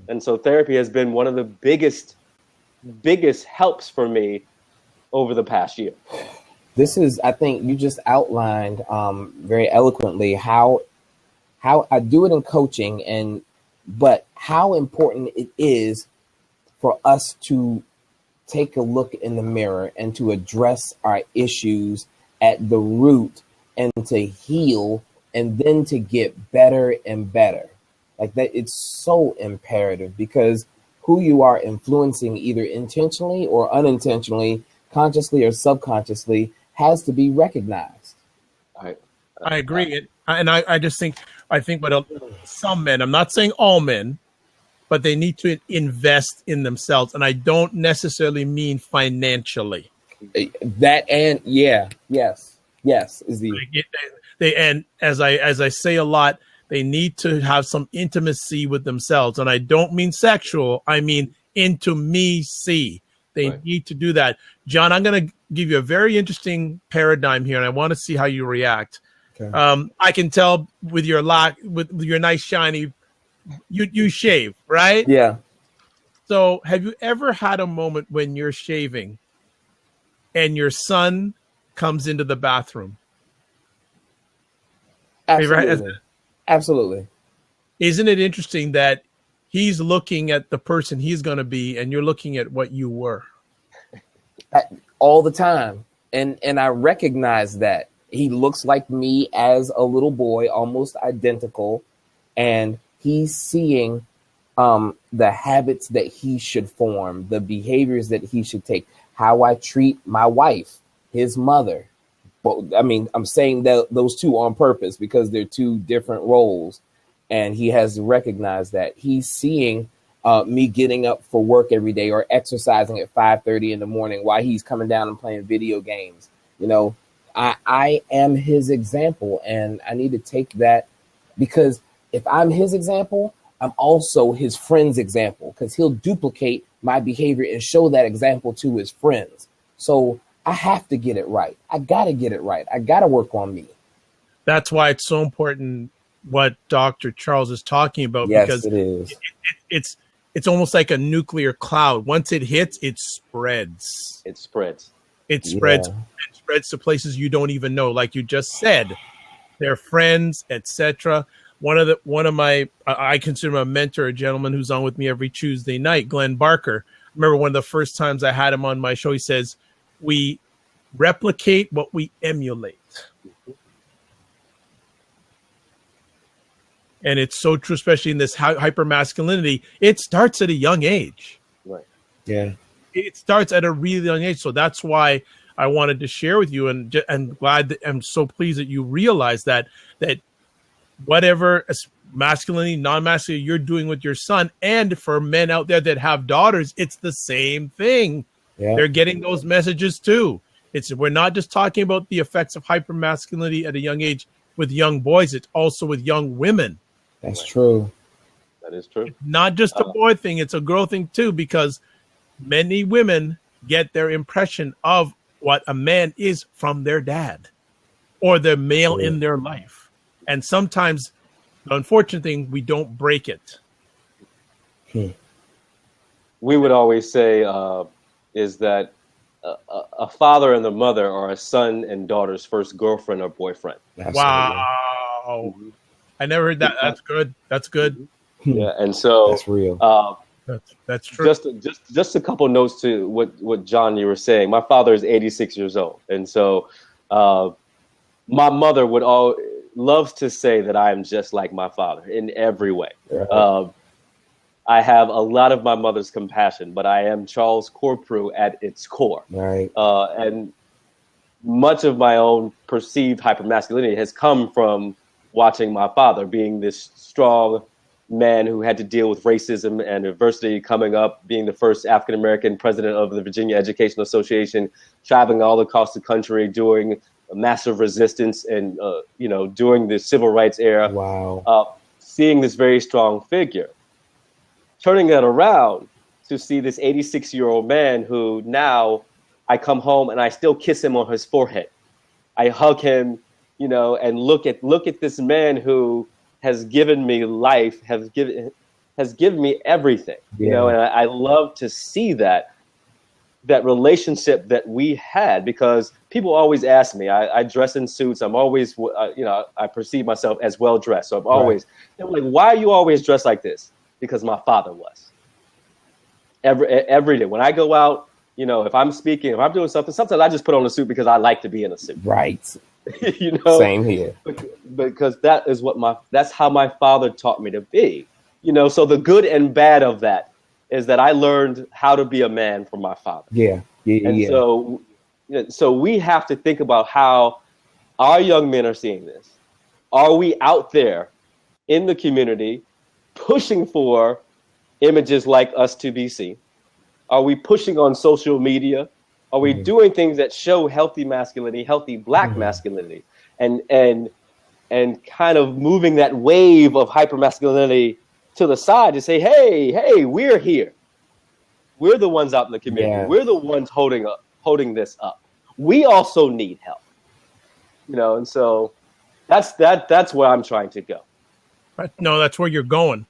S2: And so therapy has been one of the biggest helps for me over the past year.
S3: This is, I think you just outlined very eloquently how I do it in coaching, but how important it is for us to take a look in the mirror and to address our issues at the root and to heal and then to get better and better. Like that, it's so imperative because who you are influencing either intentionally or unintentionally, consciously or subconsciously, has to be recognized.
S1: I agree. I just think what some men, I'm not saying all men, but they need to invest in themselves. And I don't necessarily mean financially.
S3: That and yes is the
S1: and as I say a lot, they need to have some intimacy with themselves. And I don't mean sexual, I mean intimacy. They need to do that. John, I'm going to give you a very interesting paradigm here, and I want to see how you react. Okay. I can tell with your nice shiny, you shave, right?
S3: Yeah.
S1: So have you ever had a moment when you're shaving and your son comes into the bathroom?
S3: Absolutely. Absolutely.
S1: Isn't it interesting that he's looking at the person he's going to be and you're looking at what you were?
S3: all the time. And I recognize that he looks like me as a little boy, almost identical. And he's seeing the habits that he should form, the behaviors that he should take, how I treat my wife, his mother. But I mean, I'm saying that those two on purpose because they're two different roles. And he has recognized that. He's seeing me getting up for work every day or exercising at 5:30 in the morning while he's coming down and playing video games. You know, I am his example, and I need to take that, because if I'm his example, I'm also his friend's example, because he'll duplicate my behavior and show that example to his friends. So I have to get it right. I got to get it right. I got to work on me.
S1: That's why it's so important what Dr. Charles is talking about.
S3: Yes,
S1: because
S3: it is.
S1: It's almost like a nuclear cloud. Once it hits, it spreads.
S2: It spreads.
S1: It spreads.
S3: Yeah.
S1: It spreads to places you don't even know. Like you just said, their friends, etc. One of my, I consider him a mentor, a gentleman who's on with me every Tuesday night, Glenn Barker. I remember one of the first times I had him on my show, he says, we replicate what we emulate. And it's so true, especially in this hypermasculinity. It starts at a young age.
S2: Right.
S3: Yeah.
S1: It starts at a really young age. So that's why I wanted to share with you, and glad that I'm so pleased that you realize that whatever masculinity, non-masculinity you're doing with your son, and for men out there that have daughters, it's the same thing.
S3: Yeah.
S1: They're getting those messages too. We're not just talking about the effects of hypermasculinity at a young age with young boys. It's also with young women.
S3: That's true.
S2: That is true.
S1: It's not just a boy thing, it's a girl thing too, because many women get their impression of what a man is from their dad or the male in their life. And sometimes the unfortunate thing, we don't break it.
S2: We would always say is that a father and a mother are a son and daughter's first girlfriend or boyfriend.
S3: Absolutely.
S1: Wow. I never heard that. That's good. That's good.
S2: Yeah, and so
S3: That's real.
S1: That's true.
S2: Just a couple notes to what John, you were saying. My father is 86 years old, and so my mother would loves to say that I am just like my father in every way.
S3: Right.
S2: I have a lot of my mother's compassion, but I am Charles Corprew at its core.
S3: Right.
S2: And much of my own perceived hypermasculinity has come from watching my father being this strong man who had to deal with racism and adversity coming up, being the first African-American president of the Virginia Educational Association, traveling all across the country, doing massive resistance and, during the civil rights era.
S3: Wow.
S2: Seeing this very strong figure. Turning that around to see this 86-year-old man who now I come home and I still kiss him on his forehead. I hug him, and look at this man who has given me life, has given me everything, and I love to see that relationship that we had, because people always ask me, I dress in suits. I'm always, I perceive myself as well dressed. So I'm always, they're like, why are you always dressed like this? Because my father was. Every day when I go out, if I'm speaking, if I'm doing something, sometimes I just put on a suit because I like to be in a suit.
S3: Right.
S2: Same
S3: here.
S2: Because that's how my father taught me to be. So the good and bad of that is that I learned how to be a man from my father.
S3: Yeah.
S2: So we have to think about how our young men are seeing this. Are we out there in the community pushing for images like us to be seen? Are we pushing on social media? Are we doing things that show healthy masculinity, healthy Black masculinity, and kind of moving that wave of hypermasculinity to the side to say, hey, we're here. We're the ones out in the community.
S3: Yeah.
S2: We're the ones holding this up. We also need help. And so that's where I'm trying to go.
S1: No, that's where you're going.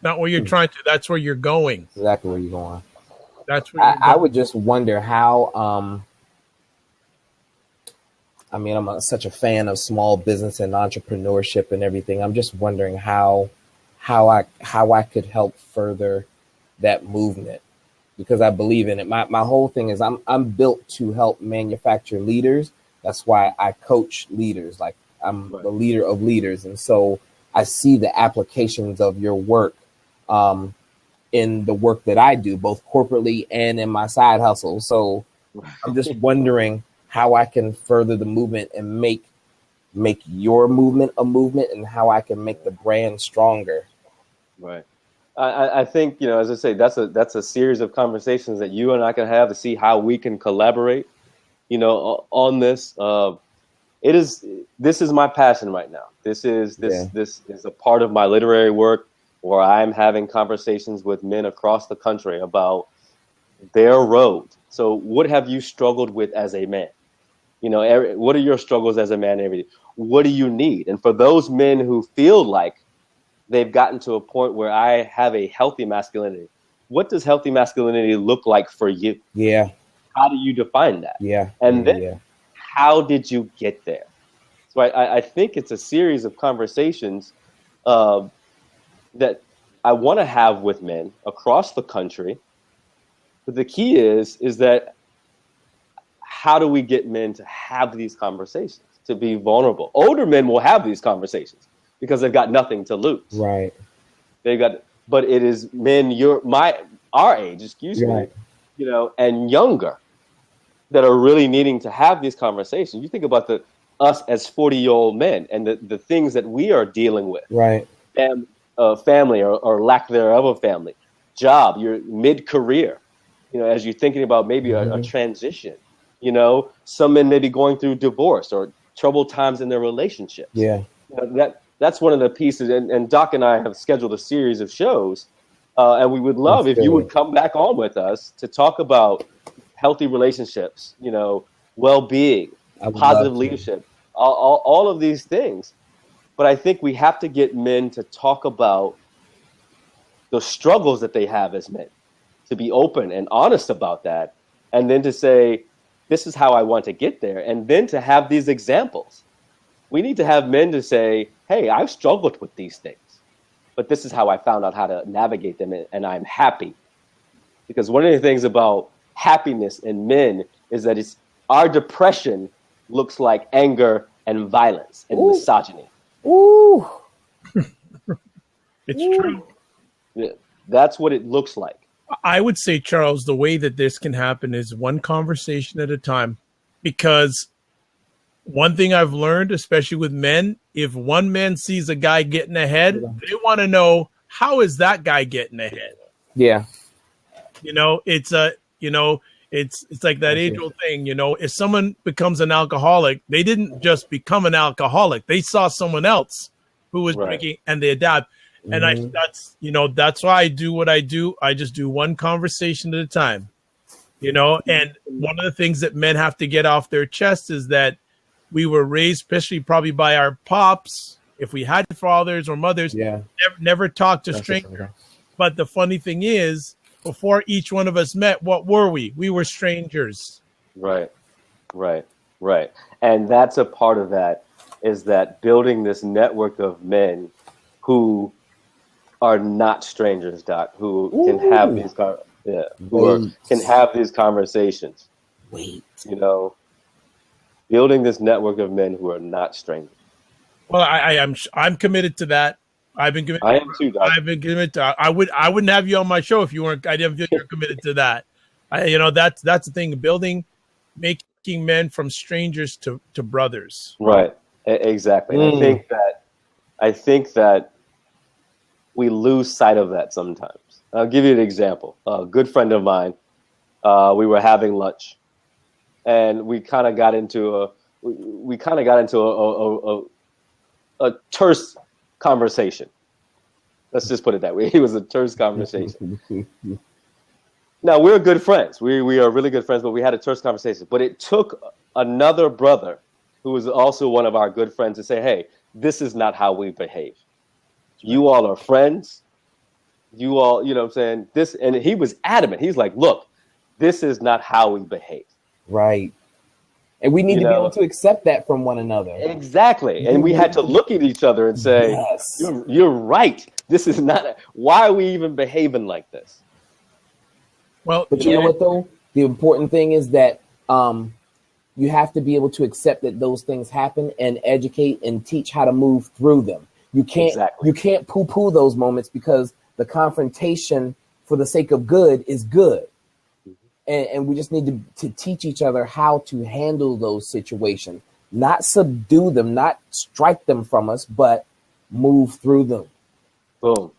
S1: Not where you're trying to. That's where you're going.
S3: Exactly where you're going.
S1: That's where
S3: I would just wonder how. I'm such a fan of small business and entrepreneurship and everything. I'm just wondering how I could help further that movement, because I believe in it. My whole thing is I'm built to help manufacture leaders. That's why I coach leaders. Like I'm the leader of leaders. And so I see the applications of your work in the work that I do, both corporately and in my side hustle. So I'm just wondering how I can further the movement and make your movement a movement, and how I can make the brand stronger.
S2: Right. I think, you know, as I say, that's a series of conversations that you and I can have to see how we can collaborate, you know, on this. This is my passion right now. This is a part of my literary work where I'm having conversations with men across the country about their road. So what have you struggled with as a man? You know, what are your struggles as a man? Everything. What do you need? And for those men who feel like they've gotten to a point where I have a healthy masculinity, what does healthy masculinity look like for you?
S3: Yeah.
S2: How do you define that?
S3: Yeah.
S2: And then how did you get there? So I think it's a series of conversations that I want to have with men across the country. But the key is that how do we get men to have these conversations, to be vulnerable? Older men will have these conversations because they've got nothing to lose.
S3: Right.
S2: But it is men our age, excuse me, you know, and younger that are really needing to have these conversations. You think about us as 40-year-old men and the things that we are dealing with.
S3: Right.
S2: And family or lack thereof of family, job, your mid-career, you know, as you're thinking about maybe a transition, you know, some men may be going through divorce or troubled times in their relationships.
S3: Yeah.
S2: You know, that's one of the pieces. And Doc and I have scheduled a series of shows, and we would love if you would come back on with us to talk about healthy relationships, you know, well-being, positive leadership, all of these things. But I think we have to get men to talk about the struggles that they have as men, to be open and honest about that, and then to say, this is how I want to get there, and then to have these examples. We need to have men to say, hey, I've struggled with these things, but this is how I found out how to navigate them, and I'm happy. Because one of the things about happiness in men is that our depression looks like anger and violence and misogyny.
S3: Ooh.
S1: It's true.
S2: Yeah, that's what it looks like.
S1: I would say, Charles, the way that this can happen is one conversation at a time. Because one thing I've learned, especially with men, if one man sees a guy getting ahead, they want to know, how is that guy getting ahead?
S3: Yeah.
S1: You know, it's like that age-old thing, you know, if someone becomes an alcoholic, they didn't just become an alcoholic. They saw someone else who was drinking and they adapt. And that's why I do what I do. I just do one conversation at a time, you know, and one of the things that men have to get off their chest is that we were raised, especially probably by our pops, if we had fathers or mothers, never talk to strangers. But the funny thing is, before each one of us met, what were we? We were strangers.
S2: Right. And that's a part of that, is that building this network of men who are not strangers, Doc, who can have these can have these conversations. You know, building this network of men who are not strangers.
S1: Well, I'm committed to that. I've been committed.
S2: I am too, Doc.
S1: I've been committed to. I wouldn't have you on my show if you weren't. I didn't feel you're committed to that. That's the thing. Making men from strangers to brothers.
S2: Right. Exactly. I think that we lose sight of that sometimes. I'll give you an example. A good friend of mine, we were having lunch, and we kind of got into a terse conversation. Let's just put it that way. It was a terse conversation. Now, we're good friends. We are really good friends, but we had a terse conversation. But it took another brother who was also one of our good friends to say, hey, this is not how we behave. You all are friends. You all, you know what I'm saying? This, and he was adamant. He's like, look, this is not how we behave.
S3: Right. And we need to be able to accept that from one another.
S2: Exactly. And we had to look at each other and say, you're right. This is not, why are we even behaving like this?
S1: Well,
S3: But you know what though? The important thing is that you have to be able to accept that those things happen and educate and teach how to move through them. You can't poo-poo those moments, because the confrontation for the sake of good is good. And we just need to teach each other how to handle those situations, not subdue them, not strike them from us, but move through them.
S2: Boom.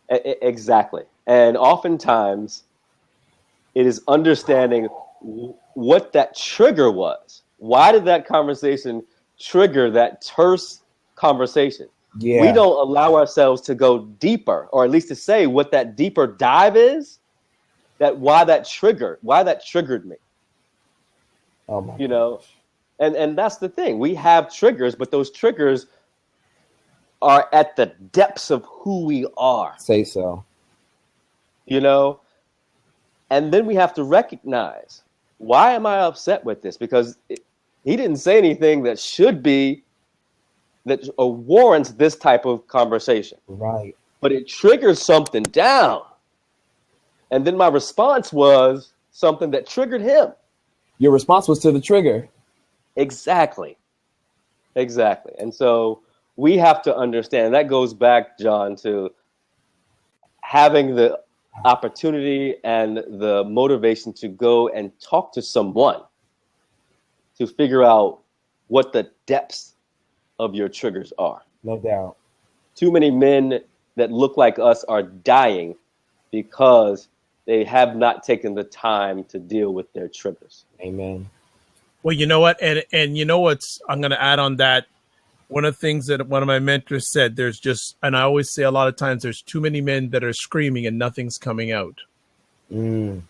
S2: Exactly. And oftentimes it is understanding what that trigger was. Why did that conversation trigger that terse conversation?
S3: Yeah.
S2: We don't allow ourselves to go deeper, or at least to say what that deeper dive is, why that triggered me.
S3: Oh my
S2: you know, and that's the thing. We have triggers, but those triggers are at the depths of who we are.
S3: Say so.
S2: You know, and then we have to recognize, why am I upset with this? Because he didn't say anything that should be, that warrants this type of conversation.
S3: Right.
S2: But it triggers something down. And then my response was something that triggered him.
S3: Your response was to the trigger.
S2: Exactly. And so we have to understand, that goes back, John, to having the opportunity and the motivation to go and talk to someone to figure out what the depths of your triggers are.
S3: No doubt.
S2: Too many men that look like us are dying because they have not taken the time to deal with their triggers.
S3: Amen.
S1: Well, you know what? And you know what's, I'm going to add on that. One of the things that one of my mentors said, there's just, and I always say a lot of times, there's too many men that are screaming and nothing's coming out. You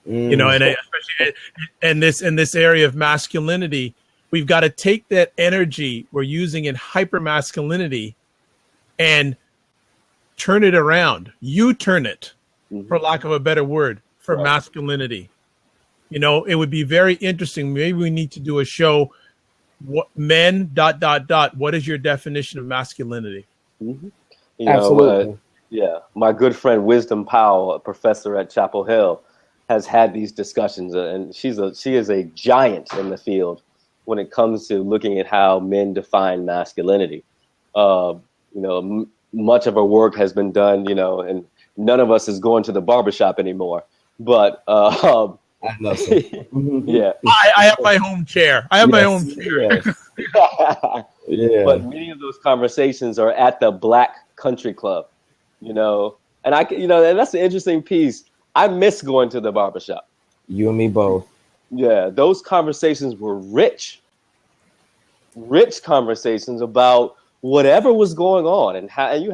S1: know, and especially in this area of masculinity, we've got to take that energy we're using in hypermasculinity and turn it around. You turn it, for lack of a better word, for masculinity. You know, it would be very interesting. Maybe we need to do a show. What men ... What is your definition of masculinity?
S2: You
S3: Absolutely.
S2: Know, my good friend Wisdom Powell, a professor at Chapel Hill, has had these discussions, and she is a giant in the field when it comes to looking at how men define masculinity. You know, much of her work has been done, you know, and none of us is going to the barbershop anymore. But
S3: I know so.
S2: yeah,
S1: I have my home chair. I have my own chair.
S3: Yeah.
S2: But many of those conversations are at the Black Country Club, you know, and and that's the interesting piece. I miss going to the barbershop.
S3: You and me both.
S2: Yeah, those conversations were rich conversations about whatever was going on, and how, and you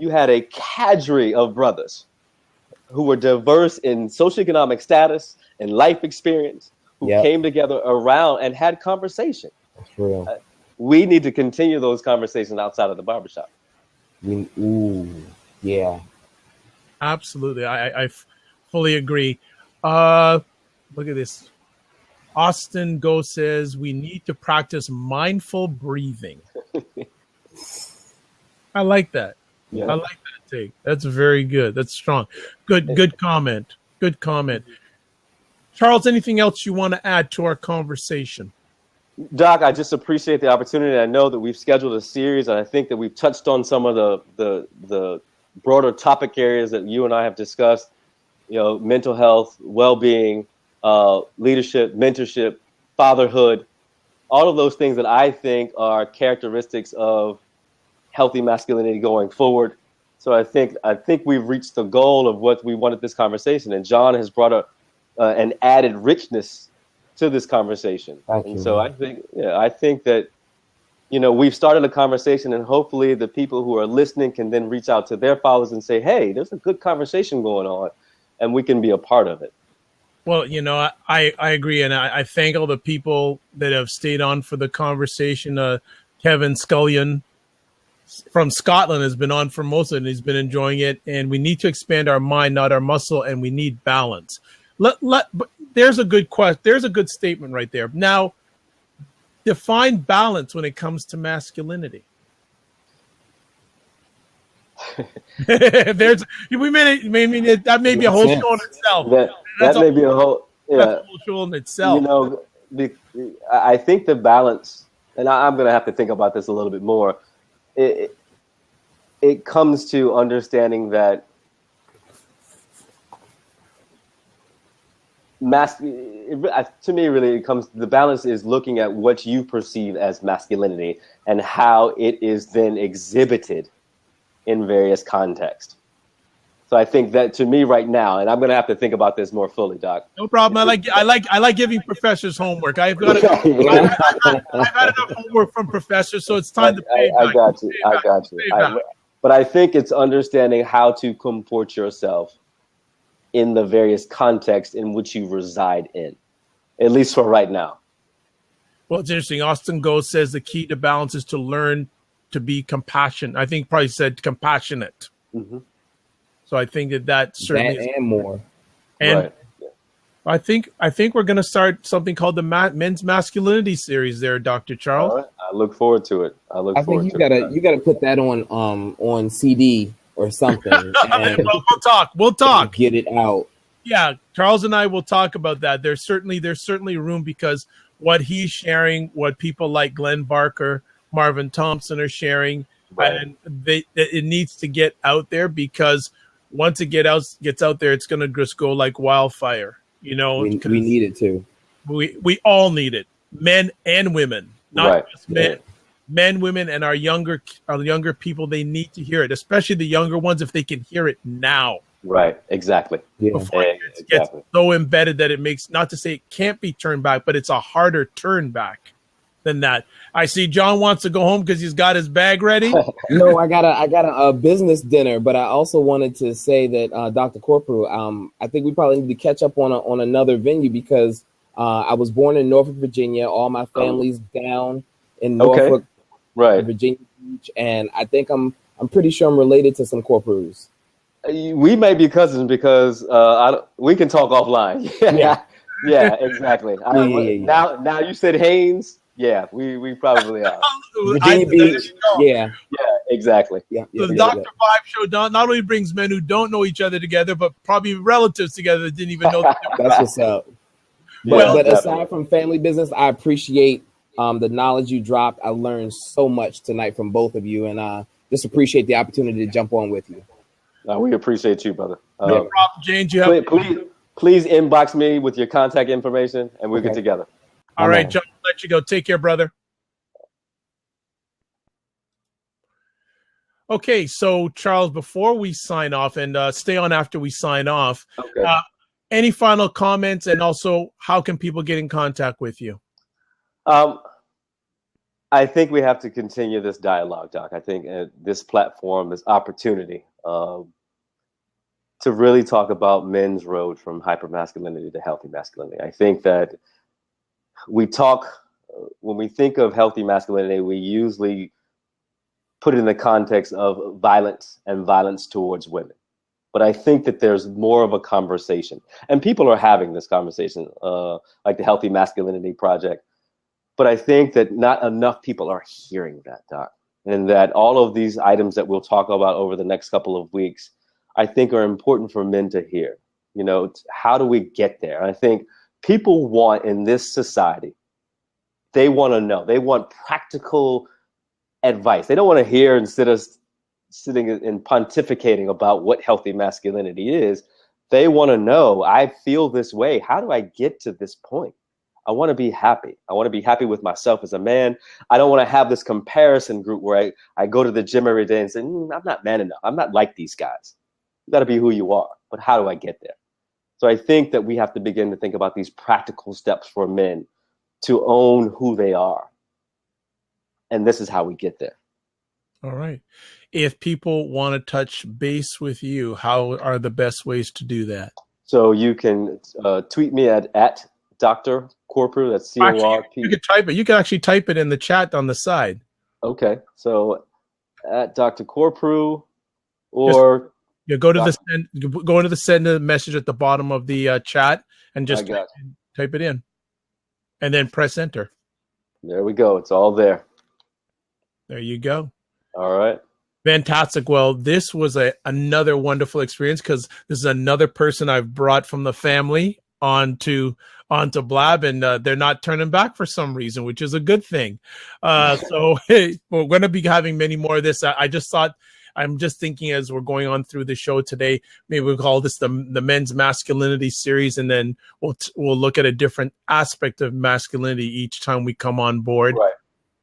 S2: had a cadre of brothers who were diverse in socioeconomic status and life experience, who came together around and had conversation.
S3: That's real.
S2: We need to continue those conversations outside of the barbershop.
S3: Yeah.
S1: Absolutely. I fully agree. Look at this. Austin Go says we need to practice mindful breathing. I like that.
S2: Yeah.
S1: I like that take. That's very good. That's strong. Good comment. Good comment. Charles, anything else you want to add to our conversation?
S2: Doc, I just appreciate the opportunity. I know that we've scheduled a series, and I think that we've touched on some of the broader topic areas that you and I have discussed. You know, mental health, well-being, leadership, mentorship, fatherhood, all of those things that I think are characteristics of healthy masculinity going forward. So I think we've reached the goal of what we wanted this conversation, and John has brought an added richness to this conversation. So I think that, you know, we've started a conversation, and hopefully the people who are listening can then reach out to their followers and say, hey, there's a good conversation going on, and we can be a part of it.
S1: Well, you know, I agree. And I thank all the people that have stayed on for the conversation. Kevin Scullion from Scotland has been on for most of it, and he's been enjoying it. And we need to expand our mind, not our muscle, and we need balance. But there's a good question. There's a good statement right there. Now, define balance when it comes to masculinity. There's that may be a whole show in itself.
S2: That may be a whole
S1: That's a whole show in itself.
S2: You know, I think the balance, and I'm going to have to think about this a little bit more. It comes to understanding that to me, really, it comes. The balance is looking at what you perceive as masculinity and how it is then exhibited in various contexts. So I think that to me right now, and I'm going to have to think about this more fully, Doc.
S1: No problem. I like giving professors homework. I've had enough homework from professors, so it's time to pay back.
S2: I got you. But I think it's understanding how to comport yourself in the various contexts in which you reside in, at least for right now.
S1: Well, it's interesting. Austin Goes says the key to balance is to learn to be compassionate. I think probably said compassionate. Mm-hmm. So I think that certainly
S3: that and more.
S1: And right. I think we're going to start something called the Men's Masculinity series there, Dr. Charles.
S2: All right. I look forward to it.
S3: I think you gotta put that on CD or something. And
S1: we'll talk.
S3: Get it out.
S1: Yeah, Charles and I will talk about that. There's certainly room, because what he's sharing, what people like Glenn Barker, Marvin Thompson are sharing, right. And it needs to get out there, because once it gets out there, it's going to just go like wildfire. You know,
S3: we need it too.
S1: We all need it, men and women, not just men. Men, women, and our younger people, they need to hear it, especially the younger ones, if they can hear it now.
S2: Right, exactly.
S1: Yeah. Before it gets so embedded that it makes, not to say it can't be turned back, but it's a harder turn back than that. I see John wants to go home because he's got his bag ready.
S3: No, I got a business dinner, but I also wanted to say that Dr. Corprew, I think we probably need to catch up on another venue, because I was born in Norfolk, Virginia. All my family's down in Norfolk.
S2: Right,
S3: Virginia Beach, and I think I'm pretty sure I'm related to some Corprews.
S2: We may be cousins, because we can talk offline. Yeah, exactly. Now you said Haynes. Yeah, we probably are.
S3: Virginia Beach. Yeah,
S2: exactly.
S3: Yeah.
S1: So the Dr. Vibe Show not only brings men who don't know each other together, but probably relatives together that didn't even know.
S3: That's what's up. But aside from family business, I appreciate the knowledge you dropped. I learned so much tonight from both of you, and just appreciate the opportunity to jump on with you.
S2: We appreciate you, brother.
S1: No problem, James.
S2: Please inbox me with your contact information, and we'll get together.
S1: All right, John, I'll let you go. Take care, brother. Okay, so Charles, before we sign off, and stay on after we sign off, any final comments, and also how can people get in contact with you?
S2: I think we have to continue this dialogue, Doc. I think this platform, this opportunity to really talk about men's road from hypermasculinity to healthy masculinity. I think that when we think of healthy masculinity, we usually put it in the context of violence and violence towards women. But I think that there's more of a conversation, and people are having this conversation, like the Healthy Masculinity Project. But I think that not enough people are hearing that, Doc, and that all of these items that we'll talk about over the next couple of weeks, I think are important for men to hear. You know, how do we get there? I think people want, in this society, they want to know. They want practical advice. They don't want to hear, instead of sitting and pontificating about what healthy masculinity is, they want to know, I feel this way. How do I get to this point? I want to be happy. I want to be happy with myself as a man. I don't want to have this comparison group where I go to the gym every day and say, I'm not man enough. I'm not like these guys. You got to be who you are. But how do I get there? So I think that we have to begin to think about these practical steps for men to own who they are. And this is how we get there.
S1: All right. If people want to touch base with you, how are the best ways to do that?
S2: So you can tweet me at Dr. Corprew. That's CORP.
S1: You can type it. You can actually type it in the chat on the side.
S2: Okay. So at Dr. Corprew, or
S1: go into the send a message at the bottom of the chat and just type it in, and then press enter.
S2: There we go. It's all there.
S1: There you go.
S2: All right.
S1: Fantastic. Well, this was another wonderful experience because this is another person I've brought from the family onto Blab, and they're not turning back for some reason, which is a good thing. So hey, we're going to be having many more of this. I just thought, I'm just thinking as we're going on through the show today, maybe we'll call this the men's masculinity series, and then we'll look at a different aspect of masculinity each time we come on board.
S2: Right.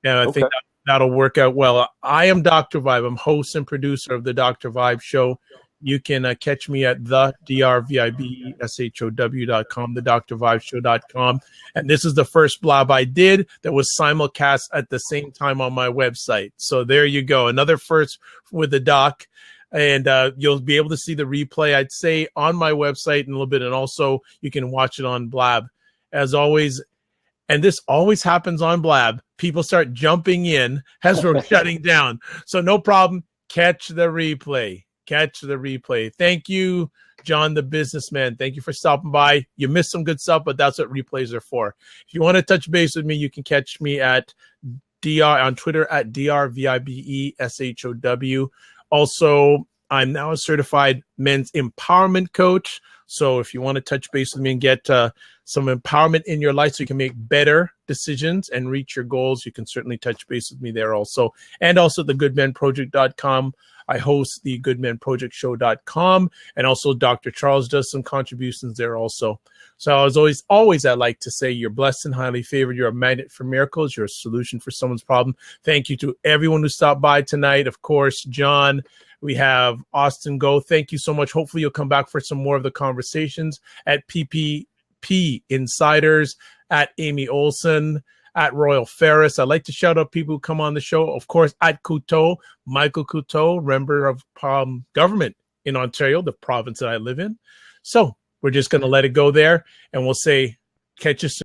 S1: And I think that'll work out well. I am Dr. Vibe. I'm host and producer of the Dr. Vibe Show. You can catch me at the drvibeshow.com, the drvibeshow.com. And this is the first blab I did that was simulcast at the same time on my website. So there you go. Another first with the doc. And you'll be able to see the replay, I'd say, on my website in a little bit. And also you can watch it on Blab. As always, and this always happens on Blab, people start jumping in as we're shutting down. So no problem. Catch the replay. Catch the replay. Thank you, John the businessman. Thank you for stopping by. You missed some good stuff, but that's what replays are for. If you want to touch base with me, you can catch me at on Twitter at drvibeshow. Also, I'm now a certified men's empowerment coach. So if you want to touch base with me and get some empowerment in your life so you can make better decisions and reach your goals, you can certainly touch base with me there also. And also the goodmenproject.com. I host the goodmenprojectshow.com, and also Dr. Charles does some contributions there also. So as always, I like to say you're blessed and highly favored. You're a magnet for miracles. You're a solution for someone's problem. Thank you to everyone who stopped by tonight. Of course, John, we have Austin Go. Thank you so much. Hopefully you'll come back for some more of the conversations at PPP Insiders, at Amy Olson, at Royal Ferris. I'd like to shout out people who come on the show. Of course, at Couteau, Michael Couteau, member of government in Ontario, the province that I live in. So we're just going to let it go there, and we'll say, catch you soon.